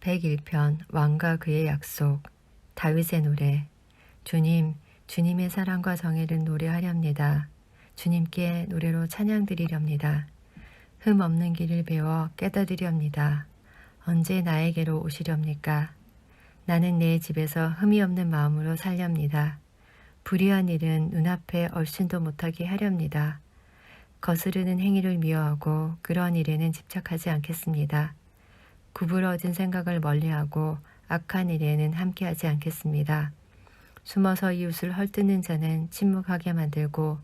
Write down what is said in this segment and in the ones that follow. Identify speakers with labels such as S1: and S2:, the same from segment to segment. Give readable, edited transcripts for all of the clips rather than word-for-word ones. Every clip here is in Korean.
S1: 101편 왕과 그의 약속. 다윗의 노래. 주님, 주님의 사랑과 정의를 노래하렵니다. 주님께 노래로 찬양드리렵니다. 흠 없는 길을 배워 깨닫으렵니다. 언제 나에게로 오시렵니까? 나는 내 집에서 흠이 없는 마음으로 살렵니다. 불의한 일은 눈앞에 얼씬도 못하게 하렵니다. 거스르는 행위를 미워하고 그런 일에는 집착하지 않겠습니다. 구부러진 생각을 멀리하고 악한 일에는 함께하지 않겠습니다. 숨어서 이웃을 헐뜯는 자는 침묵하게 만들고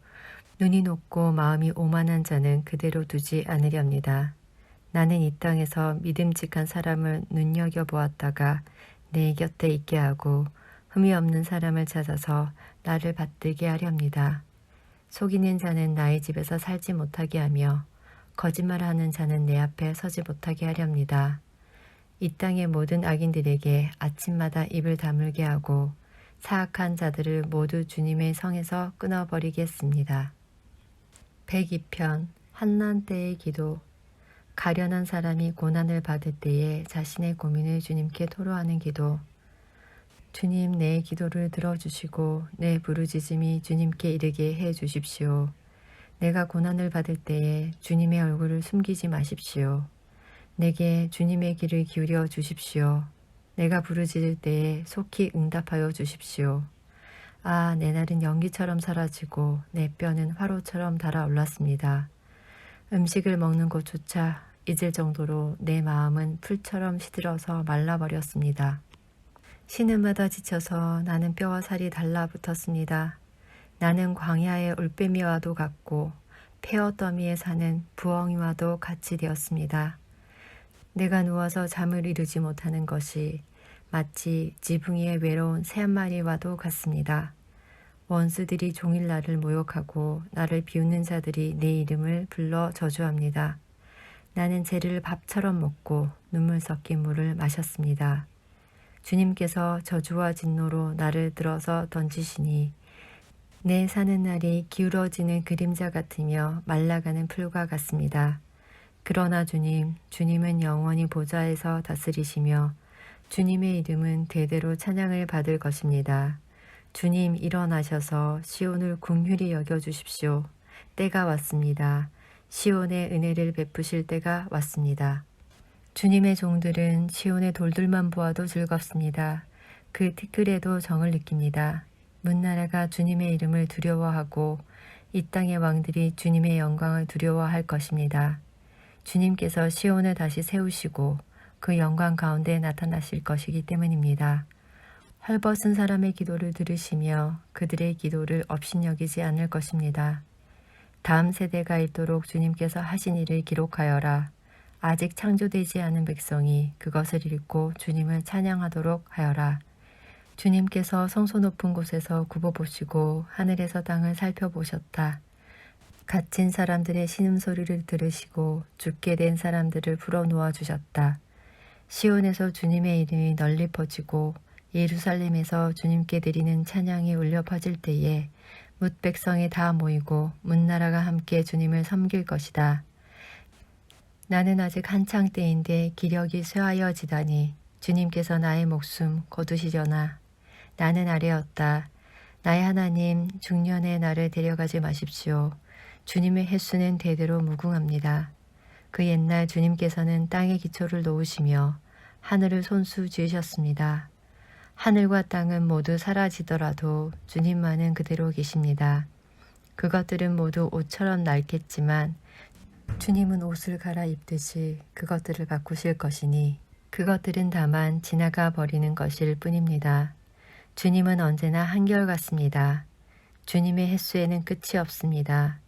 S1: 눈이 높고 마음이 오만한 자는 그대로 두지 않으렵니다. 나는 이 땅에서 믿음직한 사람을 눈여겨보았다가 내 곁에 있게 하고 흠이 없는 사람을 찾아서 나를 받들게 하렵니다. 속이는 자는 나의 집에서 살지 못하게 하며 거짓말하는 자는 내 앞에 서지 못하게 하렵니다. 이 땅의 모든 악인들에게 아침마다 입을 다물게 하고 사악한 자들을 모두 주님의 성에서 끊어버리겠습니다. 102편 한난 때의 기도. 가련한 사람이 고난을 받을 때에 자신의 고민을 주님께 토로하는 기도. 주님, 내 기도를 들어주시고 내 부르짖음이 주님께 이르게 해 주십시오. 내가 고난을 받을 때에 주님의 얼굴을 숨기지 마십시오. 내게 주님의 귀를 기울여 주십시오. 내가 부르짖을 때에 속히 응답하여 주십시오. 아, 내 날은 연기처럼 사라지고 내 뼈는 화로처럼 달아올랐습니다. 음식을 먹는 것조차 잊을 정도로 내 마음은 풀처럼 시들어서 말라버렸습니다. 신음마다 지쳐서 나는 뼈와 살이 달라붙었습니다. 나는 광야의 올빼미와도 같고 폐허 더미에 사는 부엉이와도 같이 되었습니다. 내가 누워서 잠을 이루지 못하는 것이 마치 지붕이의 외로운 새 한 마리와도 같습니다. 원수들이 종일 나를 모욕하고 나를 비웃는 자들이 내 이름을 불러 저주합니다. 나는 재를 밥처럼 먹고 눈물 섞인 물을 마셨습니다. 주님께서 저주와 진노로 나를 들어서 던지시니 내 사는 날이 기울어지는 그림자 같으며 말라가는 풀과 같습니다. 그러나 주님은 영원히 보좌에서 다스리시며 주님의 이름은 대대로 찬양을 받을 것입니다. 주님, 일어나셔서 시온을 긍휼히 여겨주십시오. 때가 왔습니다. 시온의 은혜를 베푸실 때가 왔습니다. 주님의 종들은 시온의 돌들만 보아도 즐겁습니다. 그 티끌에도 정을 느낍니다. 문나라가 주님의 이름을 두려워하고 이 땅의 왕들이 주님의 영광을 두려워할 것입니다. 주님께서 시온을 다시 세우시고 그 영광 가운데 나타나실 것이기 때문입니다. 헐벗은 사람의 기도를 들으시며 그들의 기도를 업신여기지 않을 것입니다. 다음 세대가 있도록 주님께서 하신 일을 기록하여라. 아직 창조되지 않은 백성이 그것을 읽고 주님을 찬양하도록 하여라. 주님께서 성소 높은 곳에서 굽어보시고 하늘에서 땅을 살펴보셨다. 갇힌 사람들의 신음소리를 들으시고 죽게 된 사람들을 풀어놓아 주셨다. 시온에서 주님의 이름이 널리 퍼지고 예루살렘에서 주님께 드리는 찬양이 울려 퍼질 때에 뭇 백성이 다 모이고 문나라가 함께 주님을 섬길 것이다. 나는 아직 한창 때인데 기력이 쇠하여지다니 주님께서 나의 목숨 거두시려나. 나는 아뢰었다. 나의 하나님, 중년에 나를 데려가지 마십시오. 주님의 횟수는 대대로 무궁합니다. 그 옛날 주님께서는 땅의 기초를 놓으시며 하늘을 손수 지으셨습니다. 하늘과 땅은 모두 사라지더라도 주님만은 그대로 계십니다. 그것들은 모두 옷처럼 낡겠지만 주님은 옷을 갈아입듯이 그것들을 바꾸실 것이니 그것들은 다만 지나가 버리는 것일 뿐입니다. 주님은 언제나 한결같습니다. 주님의 횟수에는 끝이 없습니다.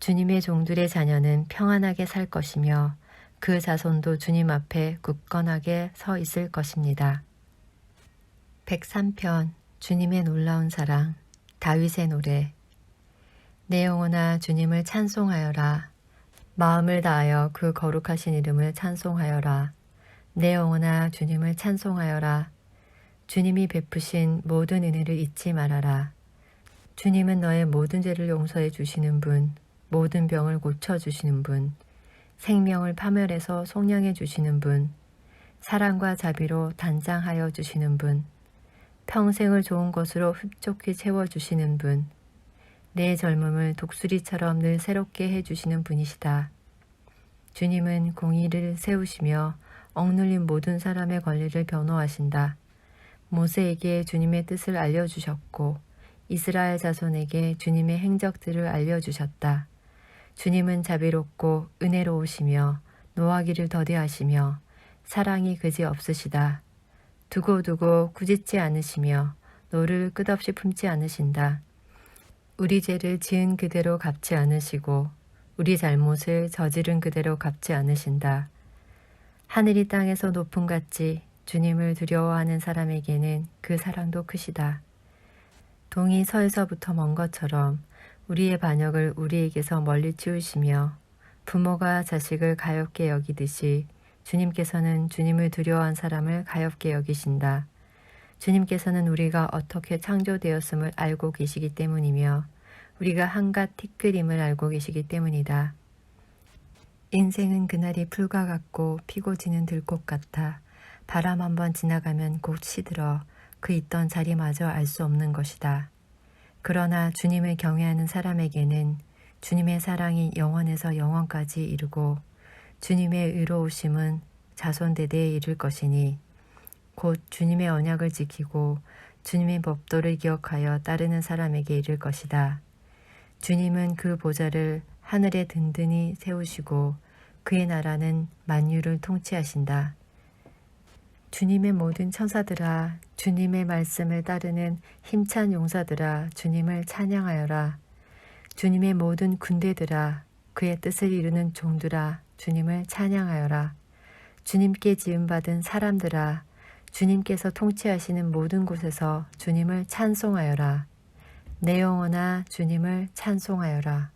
S1: 주님의 종들의 자녀는 평안하게 살 것이며 그 자손도 주님 앞에 굳건하게 서 있을 것입니다. 103편 주님의 놀라운 사랑. 다윗의 노래. 내 영혼아 주님을 찬송하여라. 마음을 다하여 그 거룩하신 이름을 찬송하여라. 내 영혼아 주님을 찬송하여라. 주님이 베푸신 모든 은혜를 잊지 말아라. 주님은 너의 모든 죄를 용서해 주시는 분, 모든 병을 고쳐주시는 분, 생명을 파멸해서 속량해 주시는 분, 사랑과 자비로 단장하여 주시는 분, 평생을 좋은 것으로 흡족히 채워주시는 분, 내 젊음을 독수리처럼 늘 새롭게 해주시는 분이시다. 주님은 공의를 세우시며 억눌린 모든 사람의 권리를 변호하신다. 모세에게 주님의 뜻을 알려주셨고 이스라엘 자손에게 주님의 행적들을 알려주셨다. 주님은 자비롭고 은혜로우시며 노하기를 더디하시며 사랑이 그지 없으시다. 두고두고 꾸짖지 않으시며 노를 끝없이 품지 않으신다. 우리 죄를 지은 그대로 갚지 않으시고 우리 잘못을 저지른 그대로 갚지 않으신다. 하늘이 땅에서 높음같이 주님을 두려워하는 사람에게는 그 사랑도 크시다. 동이 서에서부터 먼 것처럼 우리의 반역을 우리에게서 멀리 치우시며 부모가 자식을 가엾게 여기듯이 주님께서는 주님을 두려워한 사람을 가엾게 여기신다. 주님께서는 우리가 어떻게 창조되었음을 알고 계시기 때문이며 우리가 한갓 티끌임을 알고 계시기 때문이다. 인생은 그날이 풀과 같고 피고 지는 들꽃 같아 바람 한번 지나가면 곧 시들어 그 있던 자리마저 알 수 없는 것이다. 그러나 주님을 경외하는 사람에게는 주님의 사랑이 영원에서 영원까지 이르고 주님의 의로우심은 자손대대에 이를 것이니 곧 주님의 언약을 지키고 주님의 법도를 기억하여 따르는 사람에게 이를 것이다. 주님은 그 보좌를 하늘에 든든히 세우시고 그의 나라는 만유를 통치하신다. 주님의 모든 천사들아, 주님의 말씀을 따르는 힘찬 용사들아, 주님을 찬양하여라. 주님의 모든 군대들아, 그의 뜻을 이루는 종들아, 주님을 찬양하여라. 주님께 지음받은 사람들아, 주님께서 통치하시는 모든 곳에서 주님을 찬송하여라. 내 영혼아, 주님을 찬송하여라.